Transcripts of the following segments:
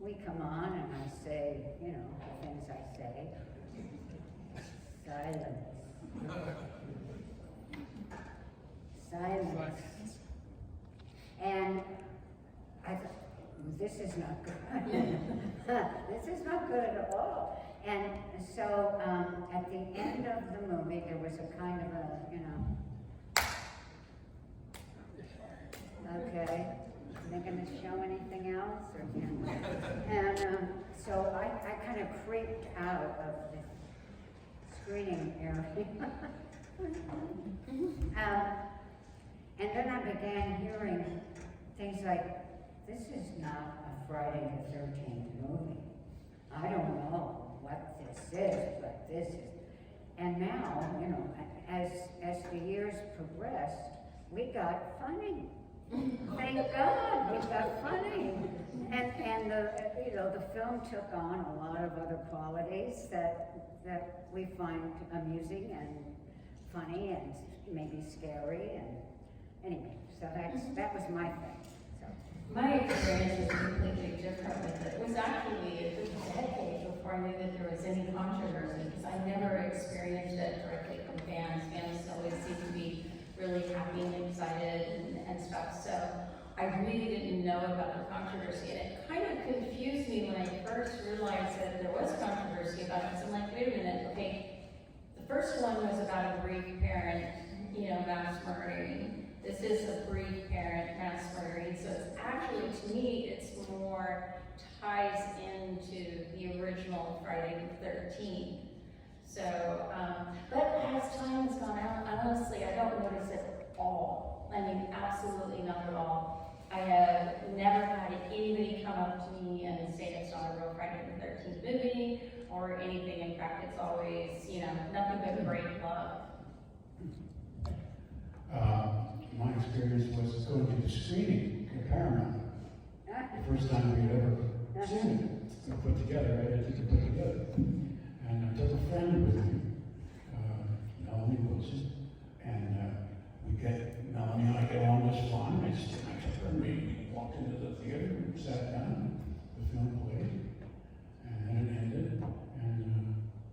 we come on and I say, you know, the things I say. Silence. Silence. And I thought, this is not good. This is not good at all. And so at the end of the movie, there was a kind of a, you know, okay, are they going to show anything else? Or, and so I kind of creeped out of the screening area. And then I began hearing things like, this is not a Friday the 13th movie. I don't know what this is, but this is. And now, you know, as the years progressed, we got funny. Thank God we got funny. And the, you know, the film took on a lot of other qualities that we find amusing and funny and maybe scary. And anyway, so that was my thing. So. My experience was completely different with it. It was actually a good decade before I knew that there was any controversy, because I never experienced it directly from fans. Fans always seem to be really happy and excited and stuff. So I really didn't know about the controversy, and it kind of confused me when I first realized that there was controversy about this. I'm like, wait a minute, okay, the first one was about a bereaved parent, you know, mass murdering. This is a bereaved parent mass murdering, so it's actually, to me, it's more ties into the original Friday the 13th. So, but as time has gone out, honestly, I don't notice it at all. I mean, absolutely not at all. I have never had anybody come up to me and say it's not a real Friday the 13th movie or anything. In fact, it's always, you know, nothing but great love. My experience was going to the screening at Paramount. The first time we had ever seen it, put together, right? I think it put together. And I took a friend with me, Melanie Wilson, and Melanie and I get on just fine. I took her and we walked into the theater and sat down. The film played, and then it ended, and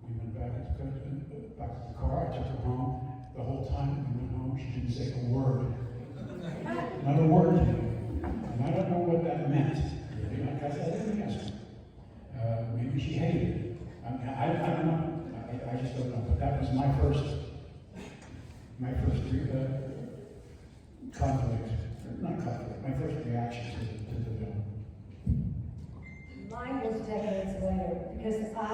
we went back to the car. I took her home. The whole time we went home, she didn't say a word. Not a word to me. And I don't know what that meant. Really. I didn't ask her. Maybe she hated it. I mean, I don't know. I just don't know. But that was my first conflict. Not conflict. My first reaction to the film. Mine was decades later, because I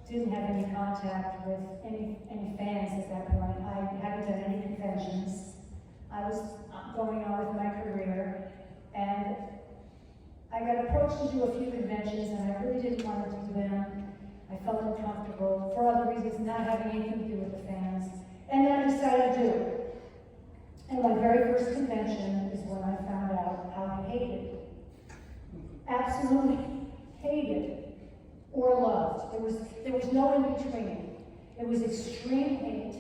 didn't have any contact with any fans at that point. I hadn't done any conventions. I was going on with my career, and I got approached to do a few conventions, and I really didn't want to do them. I felt uncomfortable for other reasons, not having anything to do with the fans. And then I decided to do it. And my very first convention is when I found out how I hated, absolutely hated, or loved. There was no in between. It was extreme hate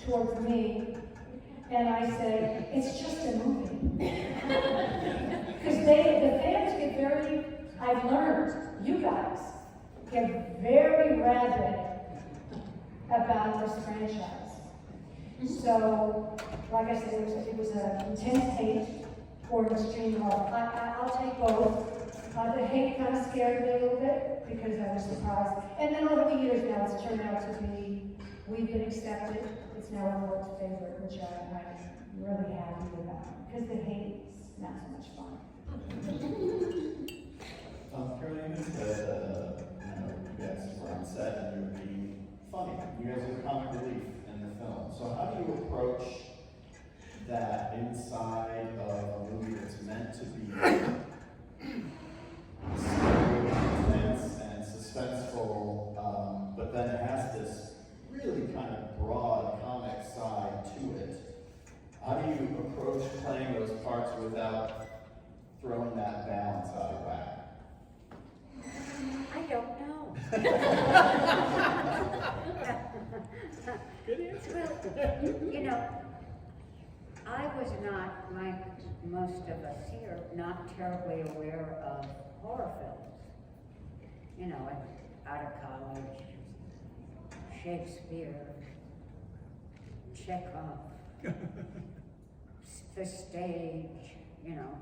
towards me. And I said, it's just a movie. Because the fans get very, I've learned, you guys get very rabid about this franchise. So, like I said, it was an intense hate or an extreme love. I'll take both. The hate kind of scared me a little bit because I was surprised. And then over the years now, it's turned out to be, we've been accepted. It's now our Lord's favorite, which I'm really happy about. Because the hate is not so much fun. Caroline, you said, you guys were on set and you were being funny. You guys were comic relief in the film. So how do you approach that inside of a movie that's meant to be intense and suspenseful, but then it has this really kind of broad comic side to it? How do you approach playing those parts without throwing that balance out of whack? I don't know. Good answer. Well, you know, I was not, like most of us here, not terribly aware of horror films. you know, out of college, Shakespeare, Chekhov, the stage, you know,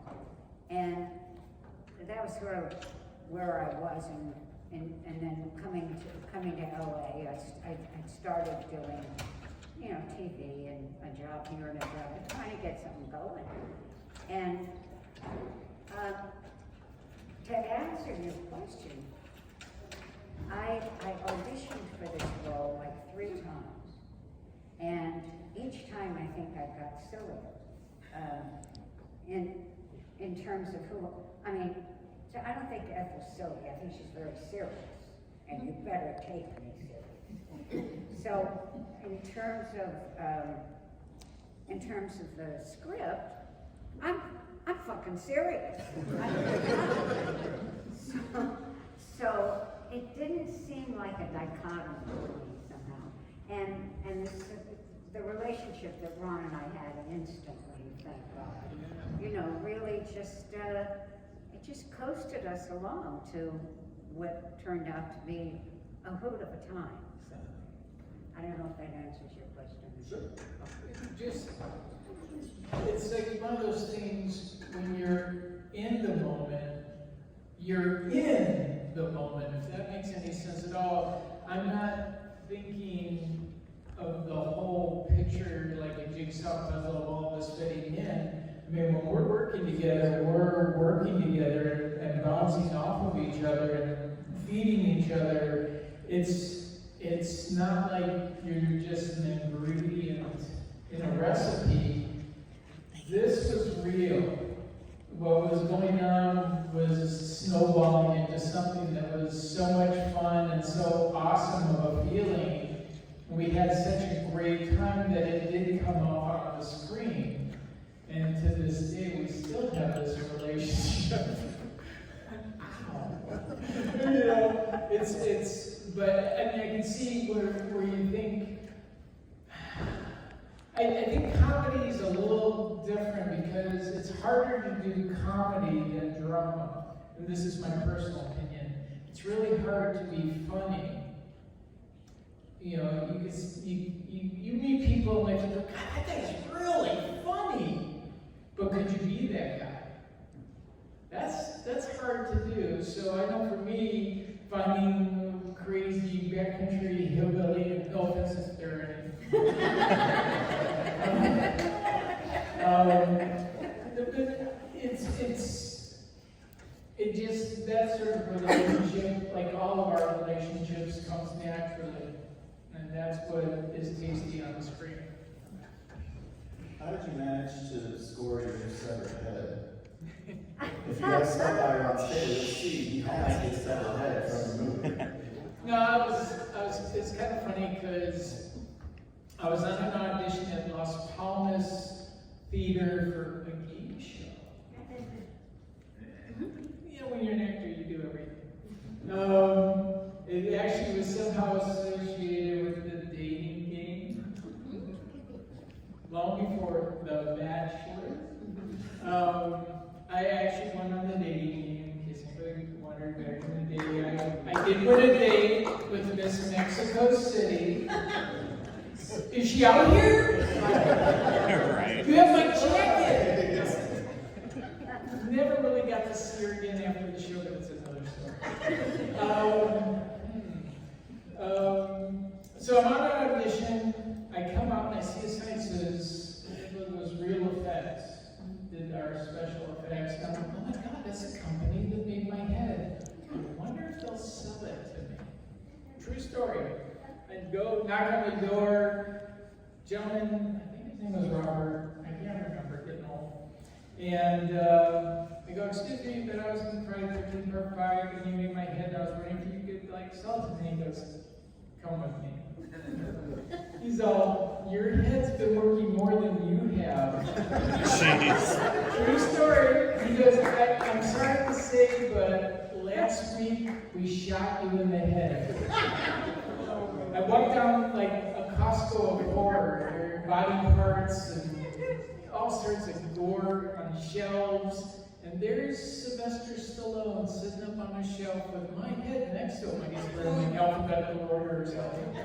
and that was sort of where I was, and then coming to LA, I started doing, you know, TV and a job here and a job, trying to get something going. And to answer your question, I auditioned for this role like 3 times, and each time I think I got silly. In terms of who, I mean, so I don't think Ethel's silly. I think she's very serious, and you better take me serious. So, in terms of the script, I'm fucking serious. So it didn't seem like a dichotomy to me somehow. And the relationship that Ron and I had instantly, thank God, you know, really just it just coasted us along to what turned out to be a hoot of a time. So I don't know if that answers your question. Sure. It's like one of those things when you're in the moment, you're in the moment, if that makes any sense at all. I'm not thinking of the whole picture like a jigsaw puzzle of all of us fitting in. I mean, when we're working together and bouncing off of each other and feeding each other. It's not like you're just an ingredient in a recipe. This was real. What was going on was snowballing into something that was so much fun and so awesome of a feeling. We had such a great time that it did come off on the screen. And to this day, we still have this relationship. You know, but I mean, I can see where you think, I think comedy is a little different because it's harder to do comedy than drama. And this is my personal opinion. It's really hard to be funny. You know, you meet people and they think, God, that guy's really funny. But could you be that guy? That's hard to do. So I know for me, finding crazy backcountry hillbilly, and no offense if there are it just, that sort of relationship, like all of our relationships, comes naturally. And that's what is tasty on the screen. How did you manage to score your severed head? If you guys stop by on stage, you'll see behind his severed head from the movie. No, it's kind of funny because I was on an audition at Las Palmas Theater for a game show. You know, when you're an actor, you do everything. It actually was somehow associated with the dating game. Long before The Bachelor. I actually went on the dating game, in case anybody wondered back in the day. I did win a date with Miss Mexico City. Is she out here? Right. You have my jacket! Never really got to see her again after the show, but it's another story. So I'm on an audition. I come out and I see a sign that says it was Real Effects. Did our special effects. And I'm like, oh my God, that's a company that made my head. I wonder if they'll sell it to me. True story. I'd go knock on the door. Gentleman, I think his name was Robert. I can't remember, getting old. And I go, excuse me, but I was in Friday 13 Part 5 and you made my head. I was wondering if you could sell it to me. He goes, come with me. He's all, your head's been working more than you have. Jeez. True story. He goes, I'm sorry to say, but last week we shot you in the head. I walked down like a Costco of horror, body parts and all sorts of gore on shelves, and and there's Sylvester Stallone sitting up on a shelf with my head next to him, and he's learning in alphabetical order or something.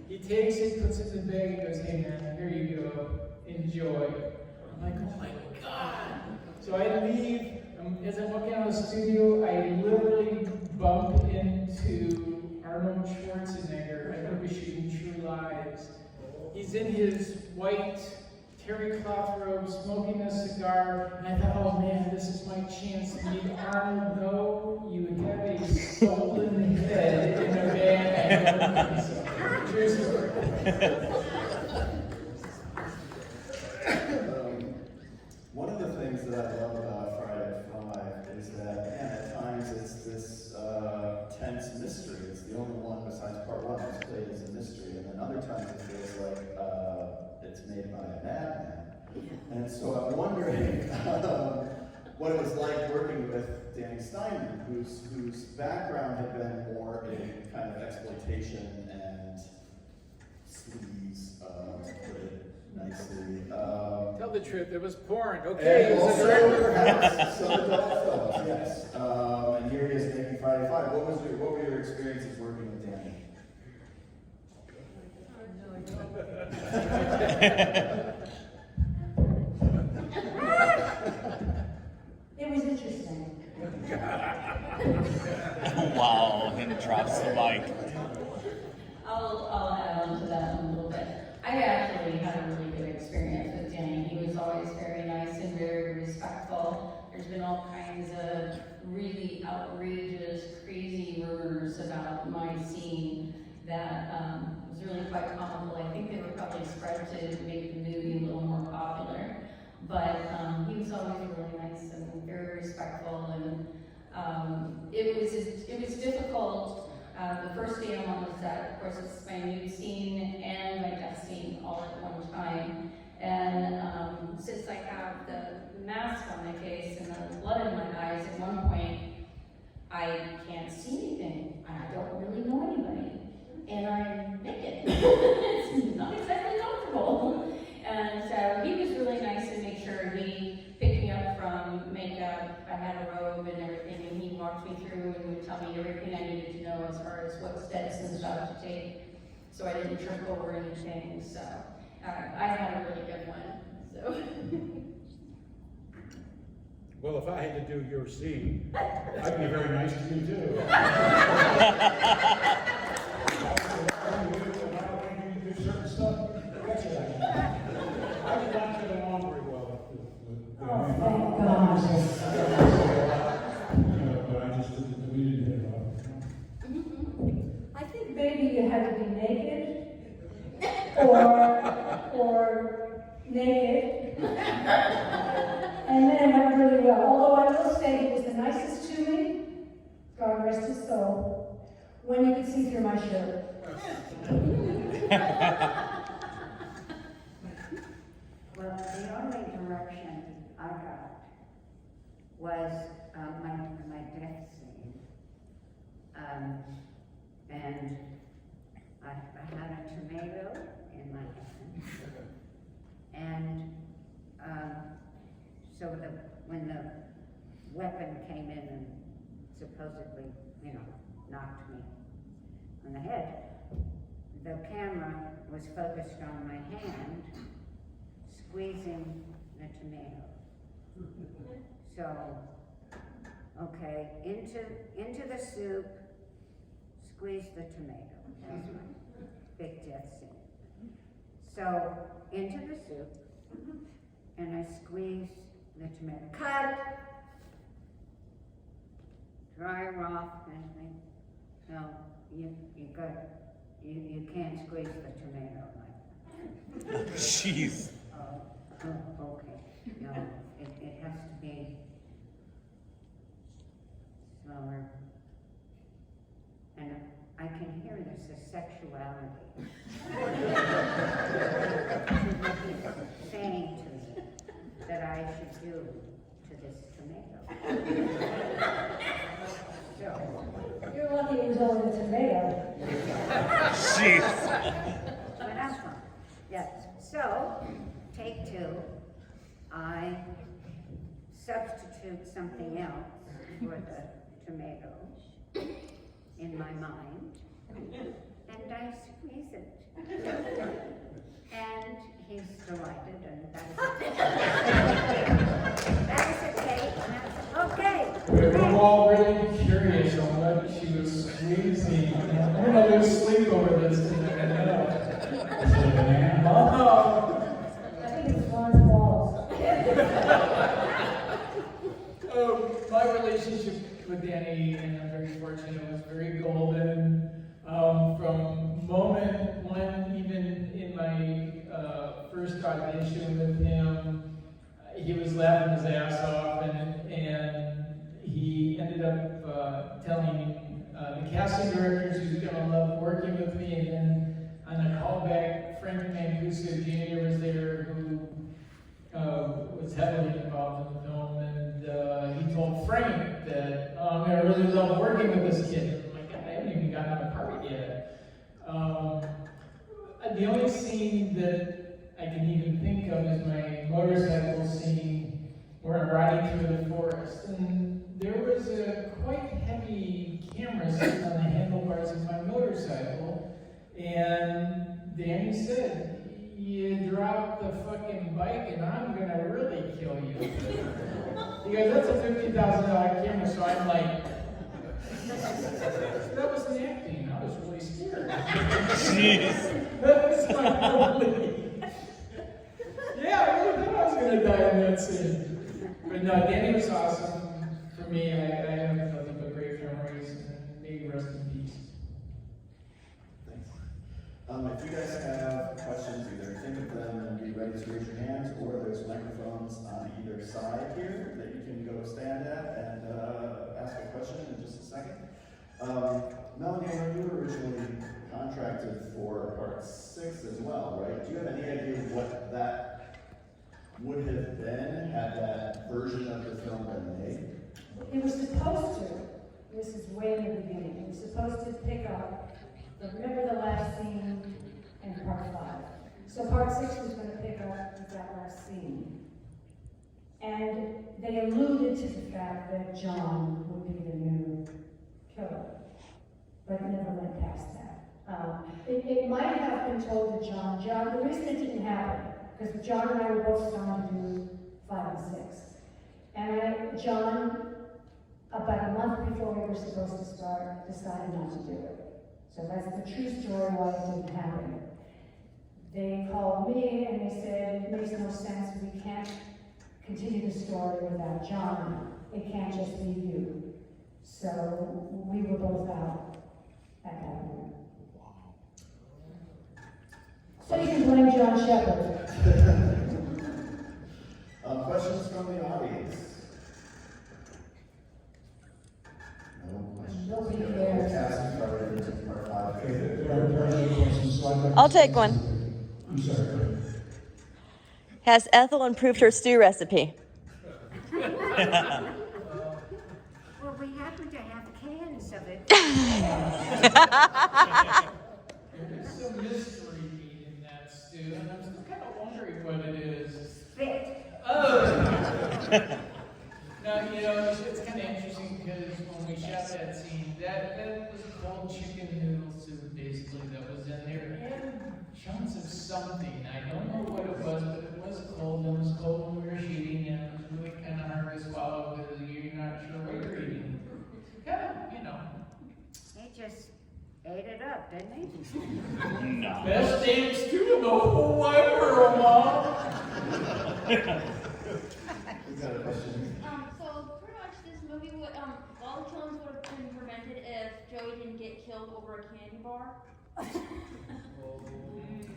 He takes it, puts it in the bag, and goes, "Hey man, here you go, enjoy." I'm like, oh my God. So I leave, as I'm walking out of the studio, I literally bump into Arnold Schwarzenegger. I think we're shooting True Lies. He's in his white terry cloth robe, smoking a cigar, and I thought, oh man, this is my chance to meet Arnold. No, you have a stolen head in a bag. True story. One of the things that I love about Friday at 5 is that, man, at times it's this tense mystery. It's the only one besides part 1 that's played as a mystery, and then other times it feels like it's made by a madman. And so I'm wondering what it was like working with Danny Steinman, whose background had been more in kind of exploitation and sleaze, to put it nicely. Tell the truth, it was porn. Okay, And it was a also director. perhaps some adult films, yes. And here he is making Friday 5. What were your experiences working with Danny? It was interesting. Wow, and drops the mic. I'll add on to that a little bit. I actually had a really good experience with Danny. He was always very nice and very respectful. There's been all kinds of really outrageous, crazy rumors about my scene that was really quite comical. I think they were probably spread to make the movie a little more popular. But he was always really nice and very respectful, and it was difficult. The first day I'm on the set, of course, it's my nude scene and my death scene all at one time. And since I have the mask on my face and the blood in my eyes, at one point I can't see anything. I don't really know anybody, and I'm naked. It's not exactly comfortable. And so he was really nice to make sure he picked me up from makeup. I had a robe and everything, and he walked me through and would tell me everything I needed to know as far as what steps and stuff to take, so I didn't trip over anything. So I had a really good one. So. Well, if I had to do your scene, I'd be very nice to you too. Do certain stuff. I did not get along very well with Oh, thank God. but I just didn't, we didn't hit it off. I think maybe you had to be naked or naked. And then it went really well. Although I will say he was the nicest to me, God rest his soul, when you could see through my shirt. Well, the only direction I got was my death scene. And I had a tomato in my hand. And so when the weapon came in and supposedly, knocked me on the head, the camera was focused on my hand, squeezing the tomato. So, okay, into the soup, squeeze the tomato. That's my big death scene. So, into the soup, and I squeeze the tomato. Cut! Dry her off, and everything. No, you can't squeeze the tomato like that. Jeez. Oh, okay. No, it has to be slower. And I can hear there's a sexuality saying to me that I should do to this tomato. So, You're lucky it was only a tomato. Jeez. but that's fine. Yes. So, take 2. I substitute something for the tomatoes in my mind, and I squeeze it. And he's delighted, and that is okay. Okay. We're all really curious on what she was squeezing. We're gonna lose sleep over this tonight. I think it's Florence balls. My relationship with Danny, and I'm very fortunate, was very golden. From moment one, even in my first audition with him, he was laughing his ass off, and he ended up telling the casting directors he was going to love working with me, and then on a callback, Frank Mancuso Jr. was there, who was heavily involved in the film, and he told Frank that, I really love working with this kid. I'm like, I haven't even gotten on the part yet. The only scene that I can even think of is my motorcycle scene where I'm riding through the forest. And there was a quite heavy camera sitting on the handlebars of my motorcycle. And Danny said, "You dropped the fucking bike and I'm gonna really kill you." He goes, "That's a $50,000 camera," so I'm like, that wasn't acting, I was really scared. Jeez. That was like, holy. Yeah, I really thought I was going to die in that scene. But no, Danny was awesome. For me, I have nothing but great memories, and may he rest in peace. Thanks. If you guys have questions, either think of them and be ready to raise your hands, or there's microphones on either side here that you can go stand at and ask a question in just a second. Melanie, when you were originally contracted for part 6 as well, right? Do you have any idea what that would have been had that version of the film been made? It was supposed to, this is way in the beginning, it was supposed to pick up, remember the last scene in part 5. So part 6 was going to pick up with that last scene. And they alluded to the fact that John would be the new killer, but it never went past that. It might have been told to John, the reason it didn't happen, because John and I were both starting to do 5 and 6. And John, about a month before we were supposed to start, decided not to do it. So that's the true story why it didn't happen. They called me and they said, "It makes no sense, we can't continue the story without John. It can't just be you." So we were both out at that point. So you can blame John Shepard. Questions from the audience? No questions. Nobody You have cares. casting covered in part 5. Okay, there are no questions, so I'd like to I'll say take one. something. I'm sorry, go ahead. Has Ethel improved her stew recipe? Well, we happen to have cans of it. There's some mystery meat in that stew, and I'm still kind of wondering what it is. Spit. Oh! Now, it's kind of interesting because when we shot that scene, that was cold chicken noodle soup, basically, that was in there. And chunks of something. I don't know what it was, but it was cold. It was cold when we were shooting, and it was really kind of hard to swallow because you're not sure what you're eating. Kind of, He just ate it up, didn't he? No. best damn stew in the whole wide world, Mom! We've got a question. So pretty much this movie would, all the killings would have been prevented if Joey didn't get killed over a candy bar.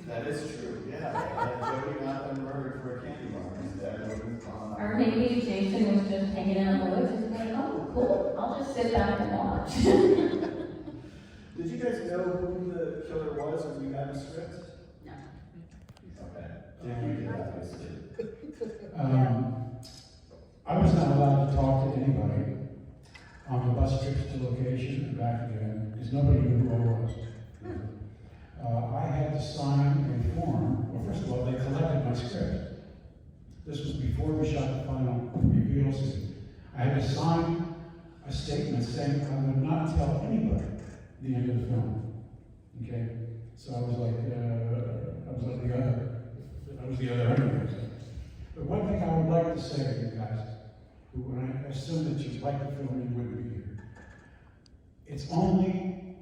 That is true, yeah. Jody not been murdered for a candy bar. That would have gone on. Or maybe Jason was just hanging in the woods and saying, "Oh, cool, I'll just sit back and watch." Did you guys know who the killer was when you got the script? No. Okay. Yeah, you did, obviously. I was not allowed to talk to anybody on the bus trips to location and back again, because nobody knew who I was. I had to sign a form. Well, first of all, they collected my script. This was before we shot the final reveal scene. I had to sign a statement saying I would not tell anybody the end of the film. Okay? So I was like the other 100%. But one thing I would like to say to you guys, who when I assume that you like the film, you wouldn't be here. It's only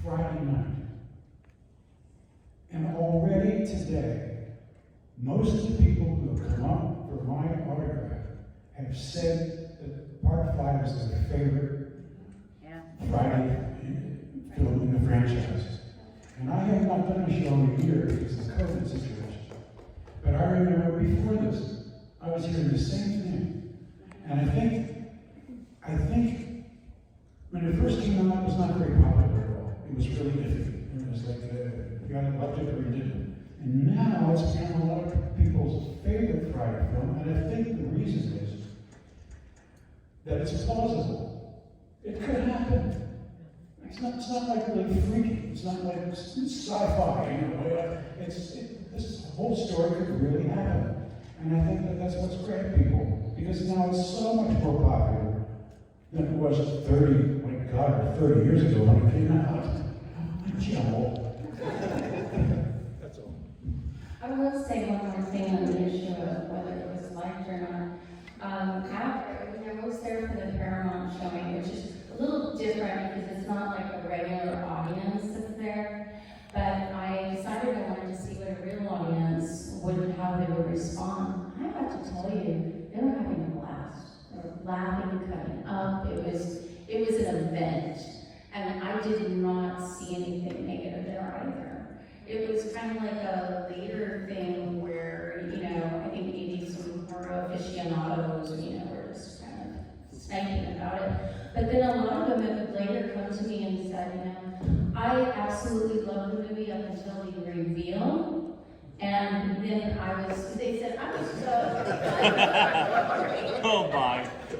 Friday night. And already today, most of the people who have come up for my autograph have said that Part 5 is their favorite Friday film in the franchise. And I have not done a show in a year because of the COVID situation. But I remember before this, I was hearing the same thing. And I think when it first came out, it was not very popular at all. It was really iffy. It was like, you either loved it or you didn't. And now it's become a lot of people's favorite Friday film, and I think the reason is that it's plausible. It could happen. It's not like really freaky. It's not like it's sci-fi, you know. This whole story could really happen. And I think that that's what's grabbed people, because now it's so much more popular than it was 30 years ago when it came out. That's all. I will say one more thing on the issue of whether it was liked or not. I was there for the Paramount showing, which is a little different because it's not like a regular audience that's there. But I decided I wanted to see what a real audience would, how they would respond. I have to tell you, they were having a blast. They were laughing, cutting up. It was an event, and I did not see anything negative there either. It was kind of like a later thing where, you know, I think maybe some more aficionados, you know, were just kind of sniping about it. But then a lot of them would later come to me and said, you know, I absolutely loved the movie up until the reveal. And then they said, I was Oh my. They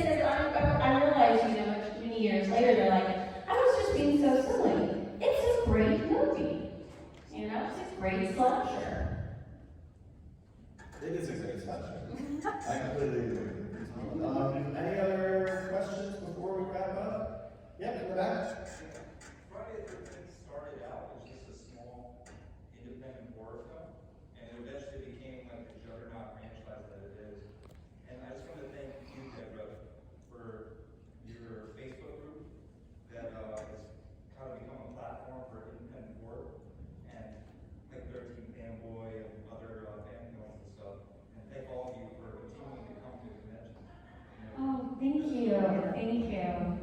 said, I realized, you know, many years later, they're like, I was just being so silly. It's a great movie. You know, it's a great slasher. It is a great slasher. I completely agree. Any other questions before we wrap up? Yeah, in the back. Friday the 13th started out as just a small independent horror film, and it eventually became like the juggernaut franchise that it is. And I just want to thank you, Deborah, for your Facebook group that has kind of become a platform for independent horror, and like 13 Fanboy and other fan films and stuff. And thank all of you for continuing to come to the convention. Oh, thank you. Thank you.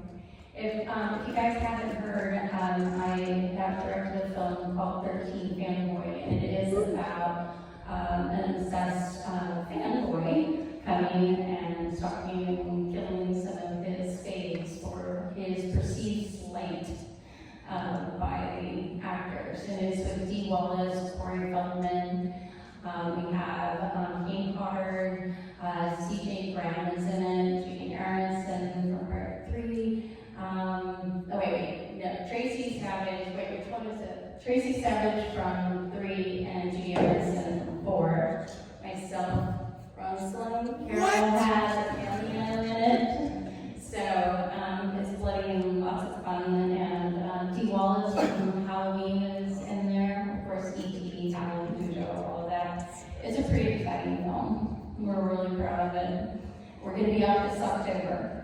If you guys haven't heard, I have directed a film called 13 Fanboy, and it is about an obsessed fanboy coming and stalking and killing some of his faves for his perceived slight by the actors. And it's with Dee Wallace, Corey Feldman. We have Kane Potter, CJ Graham is in it, Judy Aronson from Part 3. Tracy Savage, which one is it? Tracy Savage from 3 and Judy Aronson from 4. Myself from Sloan. Carol has a cameo in it. So it's bloody and lots of fun. And Dee Wallace from Halloween is in there. Of course, E.T., Halloween, Cujo, all of that. It's a pretty exciting film. We're really proud of it. We're going to be out this October.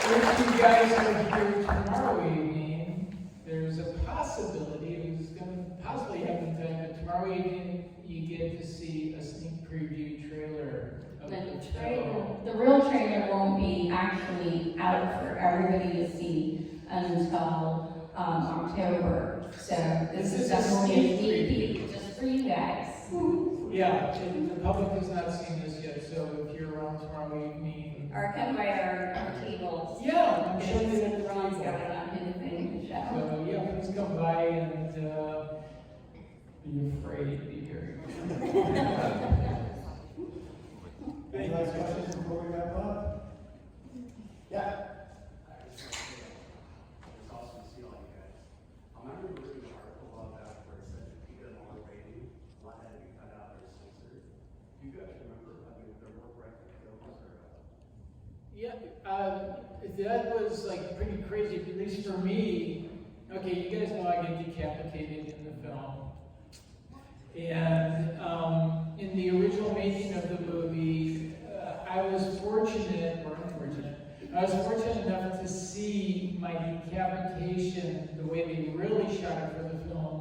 If you guys are here tomorrow evening, there's a possibility, it was going to possibly happen tonight, but tomorrow evening you get to see a sneak preview trailer of the film. The real trailer won't be actually out for everybody to see until October. So this is definitely a sneak peek just for you guys. Yeah, and the public has not seen this yet, so if you're around tomorrow evening. Or come by our tables. Yeah, I'm sure It's that Ron's got it on his thing to show. So yeah, please come by and be afraid to be here. Any last questions before we wrap up? Yeah. It's awesome to see all you guys. I remember reading an article about that where it said that people don't like rating, a lot had to be cut out. There's that was like pretty crazy, at least for me. Okay, you guys know I get decapitated in the film. And in the original making of the movie, I was fortunate, or unfortunate, I was fortunate enough to see my decapitation the way they really shot it for the film.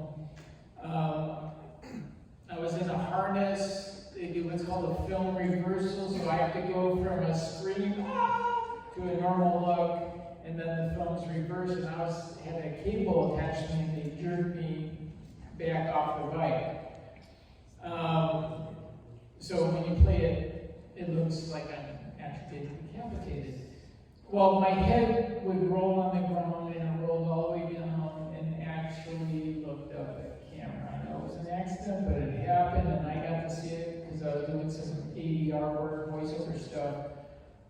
I was in a harness. They do what's called a film reversal, so I have to go from a scream to a normal look, and then the film's reversed, and I had a cable attached to me, and they jerked me back off the bike. So when you play it, it looks like I'm actually decapitated. Well, my head would roll on the ground, and it rolled all the way down, and actually looked up at camera. I know it was an accident, but it happened, and I got to see it because I was doing some ADR work, voiceover stuff.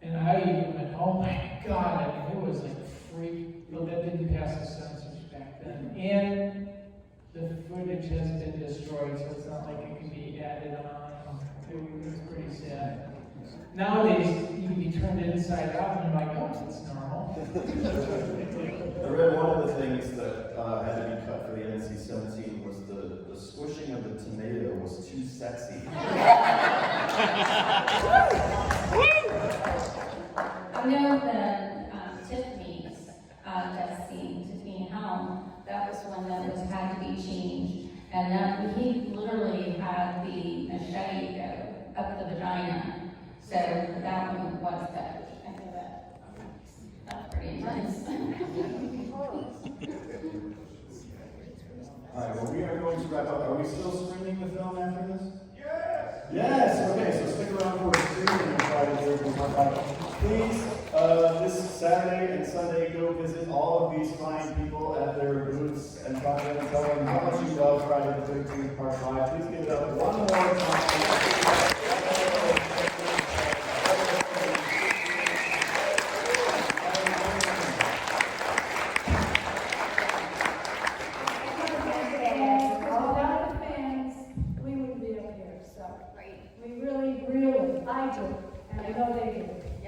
And I even went, oh my God, I mean, it was like freak. Well, that didn't pass the censors back then. And the footage has been destroyed, so it's not like it can be added on. It was pretty sad. Nowadays, you can be turned inside out, and you're like, oh, it's normal. I read one of the things that had to be cut for the NC-17 was the squishing of the tomato was too sexy. I know that Tiffany's death scene, Tiffany Helm, that was one that had to be changed. And that he literally had the machete go up the vagina. So that one was cut. I know that. That's pretty intense. All right, well, we are going to wrap up. Are we still screening the film after this? Yes! Yes! Okay, so stick around for a screening and try to hear more about it. Please, this Saturday and Sunday, go visit all of these fine people at their booths and talk to them and tell them how much you love Friday the 13th Part 5. Please give it up one more time.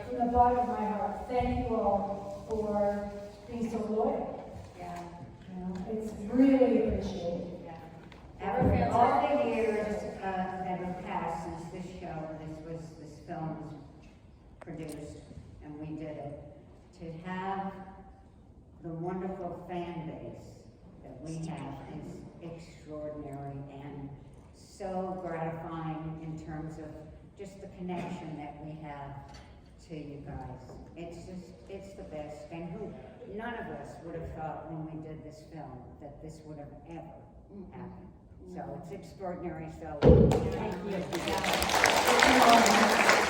From the bottom of my heart, thank you all for being so loyal. Yeah. You know, it's really appreciated. After all the years that have passed since this film was produced and we did it, to have the wonderful fan base that we have is extraordinary and so gratifying in terms of just the connection that we have to you guys. It's the best, and none of us would have thought when we did this film that this would have ever happened. So it's extraordinary, so thank you.